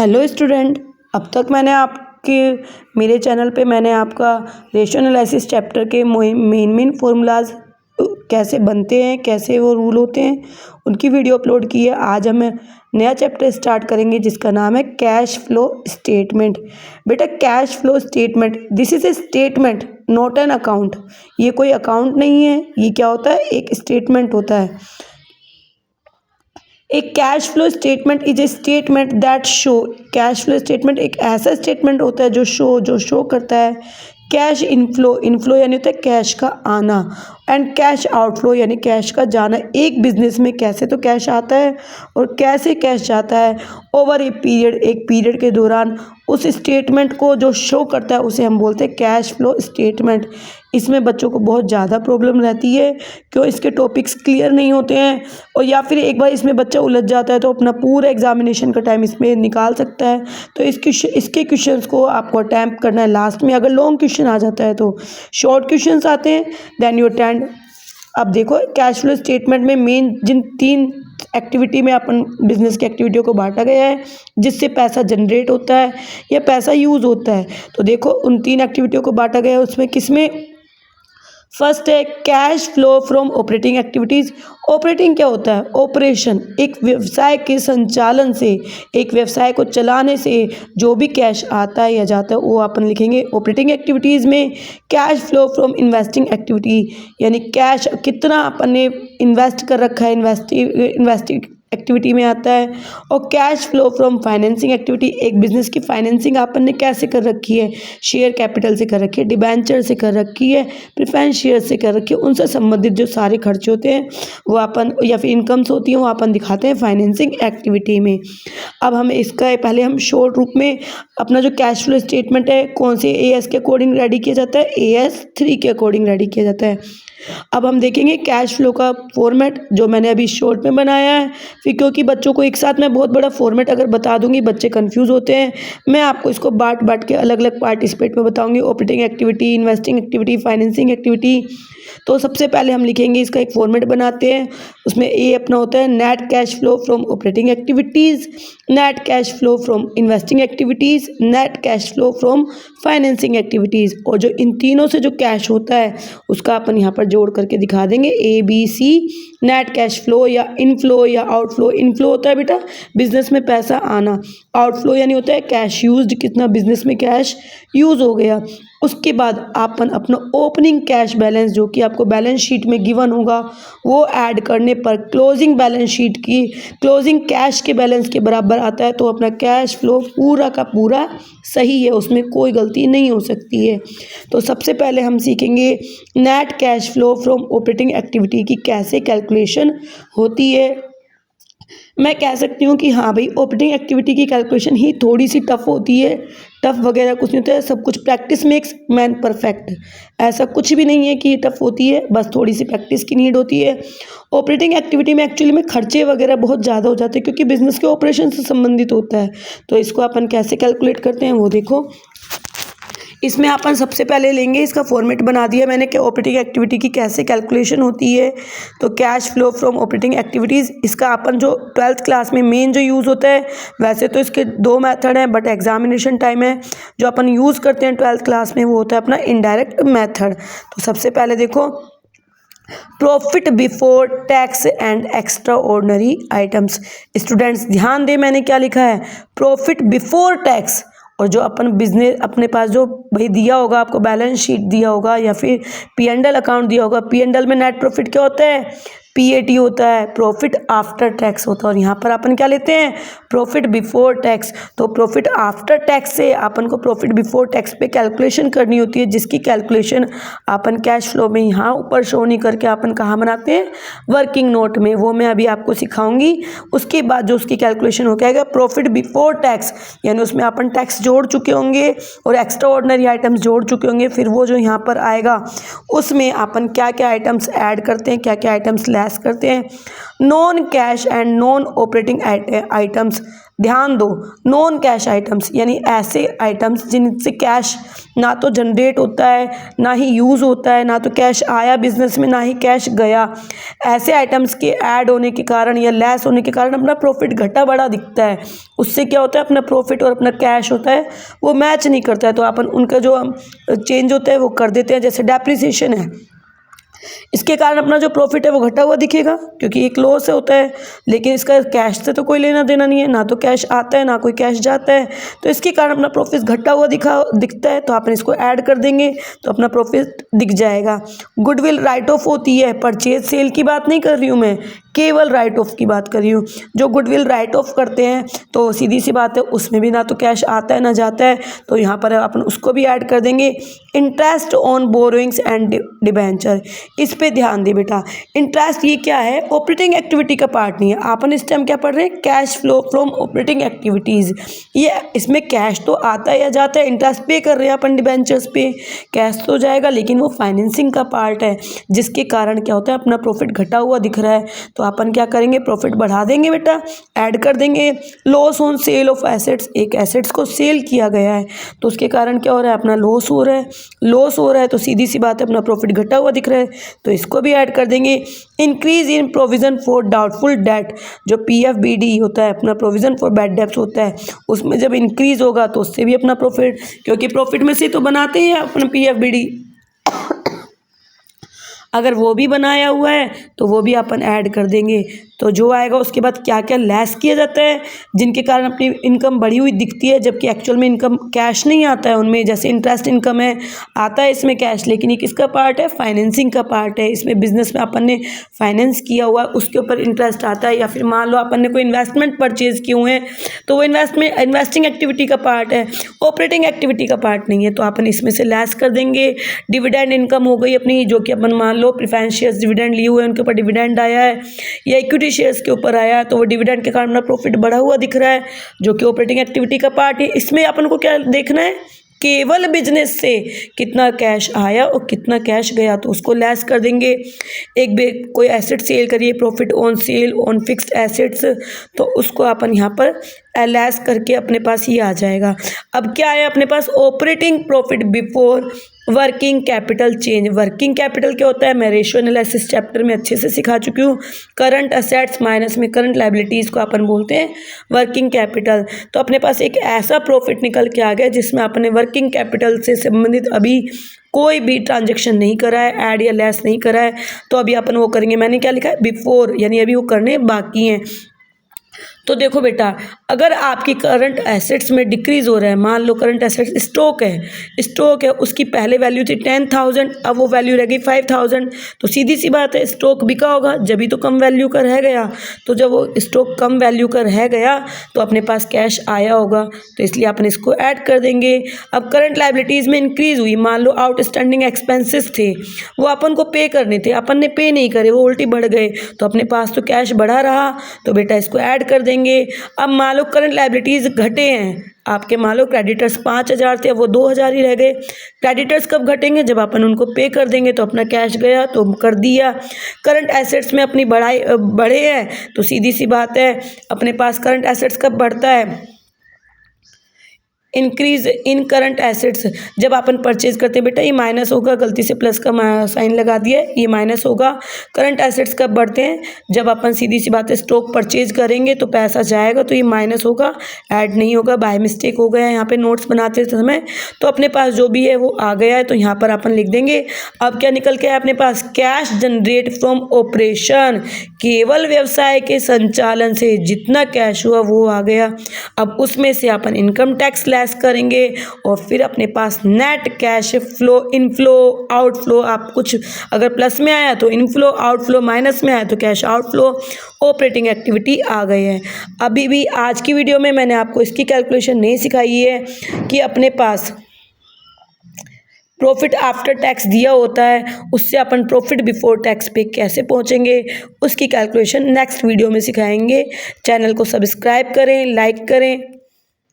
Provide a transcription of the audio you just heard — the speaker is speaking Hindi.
Hello student. अब तक मेरे चैनल पे मैंने आपका रेशियो एनालिसिस चैप्टर के मेन फॉर्मूलाज कैसे बनते हैं, कैसे वो रूल होते हैं, उनकी वीडियो अपलोड की है। आज हम नया चैप्टर स्टार्ट करेंगे जिसका नाम है कैश फ्लो स्टेटमेंट। बेटा, cash flow statement this is a statement not an account. ये कोई अकाउंट नहीं है, ये क्या होता है, एक स्टेटमेंट होता है। एक cash flow statement is a statement that show, cash flow statement एक ऐसा स्टेटमेंट होता है जो शो करता है कैश इनफ्लो यानी होता है कैश का आना, एंड कैश आउटफ्लो यानी कैश का जाना। एक बिजनेस में कैसे तो कैश आता है और कैसे कैश जाता है ओवर ए पीरियड, एक पीरियड के दौरान। उस स्टेटमेंट को जो शो करता है उसे हम बोलते हैं कैश फ्लो स्टेटमेंट। इसमें बच्चों को बहुत ज़्यादा प्रॉब्लम रहती है, क्यों इसके टॉपिक्स क्लियर नहीं होते हैं, और या फिर एक बार इसमें बच्चा उलझ जाता है तो अपना पूरा एग्जामिनेशन का टाइम इसमें निकाल सकता है। तो इसके क्वेश्चंस को आपको अटैम्प्ट करना है लास्ट में। अगर लॉन्ग क्वेश्चन आ जाता है तो शॉर्ट क्वेश्चंस आते हैं, देन यू अटेंड। अब देखो, कैश फ्लो स्टेटमेंट में मेन जिन 3 एक्टिविटी में अपन बिजनेस की एक्टिविटियों को बांटा गया है जिससे पैसा जनरेट होता है या पैसा यूज़ होता है। तो देखो, उन 3 एक्टिविटियों को बांटा गया है। उसमें किसमें फर्स्ट है cash flow from operating activities. Operating क्या होता है, ऑपरेशन, एक व्यवसाय के संचालन से, एक व्यवसाय को चलाने से जो भी कैश आता है या जाता है वो अपन लिखेंगे ऑपरेटिंग एक्टिविटीज़ में। Cash flow from investing activity यानी कैश कितना अपन ने इन्वेस्ट कर रखा है, इन्वेस्टिंग एक्टिविटी में आता है। और cash flow from financing activity, एक बिजनेस की फाइनेंसिंग आपन ने कैसे कर रखी है, शेयर कैपिटल से कर रखी है, डिबेंचर से कर रखी है, प्रेफरेंस शेयर से कर रखी है। उनसे संबंधित जो सारे खर्चे होते हैं वो अपन, या फिर इनकम्स होती हैं, वो अपन दिखाते हैं फाइनेंसिंग एक्टिविटी में। अब हम इसका पहले हम शॉर्ट रूप में अपना जो कैश फ्लो स्टेटमेंट है कौन से AS के अकॉर्डिंग रेडी किया जाता है, AS 3 के अकॉर्डिंग रेडी किया जाता है। अब हम देखेंगे कैश फ्लो का फॉर्मेट जो मैंने अभी शॉर्ट में बनाया है। फिर क्योंकि बच्चों को एक साथ मैं बहुत बड़ा फॉर्मेट अगर बता दूंगी बच्चे कंफ्यूज होते हैं, मैं आपको इसको बांट के अलग अलग पार्टिसिपेट में बताऊंगी। Operating activity, investing activity, financing activity. तो सबसे पहले हम लिखेंगे, इसका एक फॉर्मेट बनाते हैं। उसमें ए अपना होता है net cash flow from operating activities, net cash flow from investing activities, net cash flow from financing activities. और जो इन तीनों से जो कैश होता है उसका अपन यहाँ पर जोड़ करके दिखा देंगे ABC। नेट कैश फ्लो या इनफ्लो या आउटफ्लो, इनफ्लो होता है बेटा बिजनेस में पैसा आना, आउटफ्लो यानी होता है कैश यूज्ड, कितना बिजनेस में कैश यूज़ हो गया। उसके बाद अपन अपना ओपनिंग कैश बैलेंस जो कि आपको बैलेंस शीट में गिवन होगा वो ऐड करने पर क्लोजिंग बैलेंस शीट की क्लोजिंग कैश के बैलेंस के बराबर आता है। तो अपना कैश फ्लो पूरा का पूरा सही है, उसमें कोई गलती नहीं हो सकती है। तो सबसे पहले हम सीखेंगे net cash flow from operating activity की कैसे कैलकुलेशन होती है। मैं कह सकती हूँ कि हाँ भाई, ऑपरेटिंग एक्टिविटी की कैलकुलेशन ही थोड़ी सी टफ होती है। टफ वगैरह कुछ नहीं होता है, सब कुछ प्रैक्टिस मेक्स मैन परफेक्ट। ऐसा कुछ भी नहीं है कि ये टफ होती है, बस थोड़ी सी प्रैक्टिस की नीड होती है। ऑपरेटिंग एक्टिविटी में एक्चुअली में खर्चे वगैरह बहुत ज़्यादा हो जाते हैं क्योंकि बिजनेस के ऑपरेशन से संबंधित होता है। तो इसको अपन कैसे कैलकुलेट करते हैं वो देखो। इसमें अपन सबसे पहले लेंगे, इसका फॉर्मेट बना दिया मैंने कि ऑपरेटिंग एक्टिविटी की कैसे कैलकुलेशन होती है। तो cash flow from operating activities, इसका अपन जो 12th क्लास में मेन जो यूज़ होता है, वैसे तो इसके 2 मेथड हैं बट एग्जामिनेशन टाइम है जो अपन यूज़ करते हैं 12th क्लास में वो होता है अपना इनडायरेक्ट मेथड। तो सबसे पहले देखो, profit before tax and extra ordinary items. Students ध्यान दें, मैंने क्या लिखा है, प्रॉफिट बिफोर टैक्स। और जो अपन बिजनेस अपने पास जो भाई दिया होगा, आपको बैलेंस शीट दिया होगा या फिर P&L अकाउंट दिया होगा, P&L में नेट प्रॉफिट क्या होता है, PAT होता है, प्रॉफिट आफ्टर टैक्स होता है। और यहाँ पर अपन क्या लेते हैं, प्रॉफिट बिफोर टैक्स। तो प्रॉफिट आफ्टर टैक्स से अपन को प्रॉफिट बिफोर टैक्स पे कैलकुलेशन करनी होती है, जिसकी कैलकुलेशन अपन कैश फ्लो में यहाँ ऊपर शो नहीं करके अपन कहाँ बनाते हैं, वर्किंग नोट में। वो मैं अभी आपको सिखाऊंगी। उसके बाद जो उसकी कैलकुलेशन हो जाएगा प्रॉफिट बिफोर टैक्स, यानी उसमें अपन टैक्स जोड़ चुके होंगे और एक्स्ट्रा ऑर्डिनरी आइटम्स जोड़ चुके होंगे। फिर वो जो यहाँ पर आएगा उसमें अपन क्या क्या आइटम्स ऐड करते हैं, क्या क्या आइटम्स लेस करते हैं। Non cash and non operating items, ध्यान दो, नॉन कैश आइटम्स यानी ऐसे आइटम्स जिनसे कैश ना तो जनरेट होता है, ना ही यूज़ होता है, ना तो कैश आया बिजनेस में, ना ही कैश गया। ऐसे आइटम्स के ऐड होने के कारण या लेस होने के कारण अपना प्रॉफिट घटा बड़ा दिखता है। उससे क्या होता है, अपना प्रॉफिट और अपना कैश होता है वो मैच नहीं करता है, तो अपन उनका जो चेंज होता है वो कर देते हैं। जैसे डेप्रिसिएशन है, इसके कारण अपना जो प्रॉफिट है वो घटा हुआ दिखेगा क्योंकि एक लॉस से होता है, लेकिन इसका कैश से तो कोई लेना देना नहीं है, ना तो कैश आता है ना कोई कैश जाता है, तो इसके कारण अपना प्रॉफिट घटा हुआ दिखता है। तो अपन इसको ऐड कर देंगे तो अपना प्रॉफिट दिख जाएगा। गुडविल राइट ऑफ होती है, परचेज सेल की बात नहीं कर रही हूँ मैं, केवल राइट ऑफ की बात कर रही हूँ। जो गुडविल राइट ऑफ करते हैं तो सीधी सी बात है उसमें भी ना तो कैश आता है ना जाता है, तो यहाँ पर अपन उसको भी ऐड कर देंगे। Interest on borrowings and debenture, इस पे ध्यान दे बेटा। इंटरेस्ट ये क्या है, ऑपरेटिंग एक्टिविटी का पार्ट नहीं है। अपन इस टाइम क्या पढ़ रहे हैं, cash flow from operating activities. ये इसमें कैश तो आता है या जाता है, इंटरेस्ट पे कर रहे हैं अपन डिबेंचर्स पे, कैश तो जाएगा लेकिन वो फाइनेंसिंग का पार्ट है, जिसके कारण क्या होता है अपना प्रॉफिट घटा हुआ दिख रहा है। तो अपन क्या करेंगे, प्रॉफिट बढ़ा देंगे बेटा, ऐड कर देंगे। Loss on sale of assets, एक एसेट्स को सेल किया गया है तो उसके कारण क्या हो रहा है, अपना लॉस हो रहा है। लॉस हो रहा है तो सीधी सी बात है अपना प्रॉफिट घटा हुआ दिख रहा है, तो इसको भी ऐड कर देंगे। Increase in provision for doubtful debt, जो PFBD होता है अपना प्रोविजन फॉर बैड डेब्ट्स होता है, उसमें जब इंक्रीज होगा तो उससे भी अपना प्रॉफिट, क्योंकि प्रॉफिट में से तो बनाते ही हैं अपना PFBD, अगर वो भी बनाया हुआ है तो वो भी अपन ऐड कर देंगे। तो जो आएगा उसके बाद क्या क्या लेस किया जाता है, जिनके कारण अपनी इनकम बढ़ी हुई दिखती है जबकि एक्चुअल में इनकम कैश नहीं आता है उनमें। जैसे इंटरेस्ट इनकम है, आता है इसमें कैश, लेकिन ये किसका पार्ट है, फाइनेंसिंग का पार्ट है। इसमें बिजनेस में अपन ने फाइनेंस किया हुआ उसके ऊपर इंटरेस्ट आता है, या फिर मान लो अपन ने कोई इन्वेस्टमेंट परचेज किए हुए हैं तो वो इन्वेस्टिंग एक्टिविटी का पार्ट है, ऑपरेटिंग एक्टिविटी का पार्ट नहीं है, तो अपन इसमें से लेस कर देंगे। डिविडेंड इनकम हो गई अपनी, जो कि अपन मान लो प्रेफरेंस शेयर्स डिविडेंड लिए हुए हैं उनके ऊपर डिविडेंड आया है, या इक्विटी शेयर्स के ऊपर आया तो वो डिविडेंड के कारण अपना प्रॉफिट बढ़ा हुआ दिख रहा है, जो कि ऑपरेटिंग एक्टिविटी का पार्ट है। इसमें अपन को क्या देखना है, केवल बिजनेस से कितना कैश आया और कितना कैश गया, तो उसको लेस कर देंगे। कोई एसेट सेल करिए, profit on sale on fixed assets, तो उसको अपन यहाँ पर लेस करके अपने पास ये आ जाएगा। अब क्या है अपने पास, operating profit before working capital change. Working capital क्या होता है, मैं रेशियो एनालिसिस चैप्टर में अच्छे से सिखा चुकी हूँ। करंट असेट्स माइनस में करंट लायबिलिटीज़ को अपन बोलते हैं वर्किंग कैपिटल। तो अपने पास एक ऐसा प्रॉफिट निकल के आ गया जिसमें अपने वर्किंग कैपिटल से संबंधित अभी कोई भी ट्रांजैक्शन नहीं करा है, ऐड या लेस नहीं करा है, तो अभी अपन वो करेंगे। मैंने क्या लिखा है, बिफोर, यानी अभी वो करने बाकी हैं। तो देखो बेटा, अगर आपकी करंट एसेट्स में डिक्रीज हो रहा है, मान लो करंट एसेट्स स्टॉक है, उसकी पहले वैल्यू थी 10,000, अब वो वैल्यू रह गई 5,000, तो सीधी सी बात है स्टॉक बिका होगा, जब भी तो कम वैल्यू का रह गया। तो जब वो स्टॉक कम वैल्यू का रह गया तो अपने पास कैश आया होगा, तो इसलिए अपन इसको ऐड कर देंगे। अब करंट लायबिलिटीज़ में इंक्रीज हुई, मान लो आउटस्टैंडिंग एक्सपेंसेस थे वो अपन को पे करने थे, अपन ने पे नहीं करे, वो उल्टी बढ़ गए, तो अपने पास तो कैश बढ़ा रहा, तो बेटा इसको ऐड कर देंगे। अब मान लो करंट लायबिलिटीज घटे हैं आपके, मान लो क्रेडिटर्स 5,000 थे, वो 2,000 ही रह गए। क्रेडिटर्स कब घटेंगे, जब अपन उनको पे कर देंगे, तो अपना कैश गया तो कर दिया। करंट एसेट्स में अपनी बढ़े हैं, तो सीधी सी बात है अपने पास करंट एसेट्स कब बढ़ता है, इंक्रीज इन करंट एसेट्स, जब अपन परचेज करते हैं। बेटा ये माइनस होगा, गलती से प्लस का साइन लगा दिया, ये माइनस होगा। करंट एसेट्स कब बढ़ते हैं, जब अपन सीधी सी बात है स्टॉक परचेज करेंगे तो पैसा जाएगा, तो ये माइनस होगा, ऐड नहीं होगा, बाय मिस्टेक हो गया यहाँ पे नोट्स बनाते समय, तो अपने पास जो भी है वो आ गया है, तो यहाँ पर अपन लिख देंगे। अब क्या निकल के आया अपने पास, कैश जनरेट फ्रॉम ऑपरेशन, केवल व्यवसाय के संचालन से जितना कैश हुआ वो आ गया। अब उसमें से अपन इनकम टैक्स करेंगे और फिर अपने पास net cash flow, inflow outflow, आप कुछ अगर प्लस में आया तो इनफ्लो, आउटफ्लो माइनस में आया तो कैश आउटफ्लो, ऑपरेटिंग एक्टिविटी आ गए हैं। अभी भी आज की वीडियो में मैंने आपको इसकी कैलकुलेशन नहीं सिखाई है कि अपने पास प्रॉफिट आफ्टर टैक्स दिया होता है, उससे अपन प्रॉफिट बिफोर टैक्स पे कैसे पहुंचेंगे, उसकी कैलकुलेशन नेक्स्ट वीडियो में सिखाएंगे। चैनल को सब्सक्राइब करें, लाइक करें।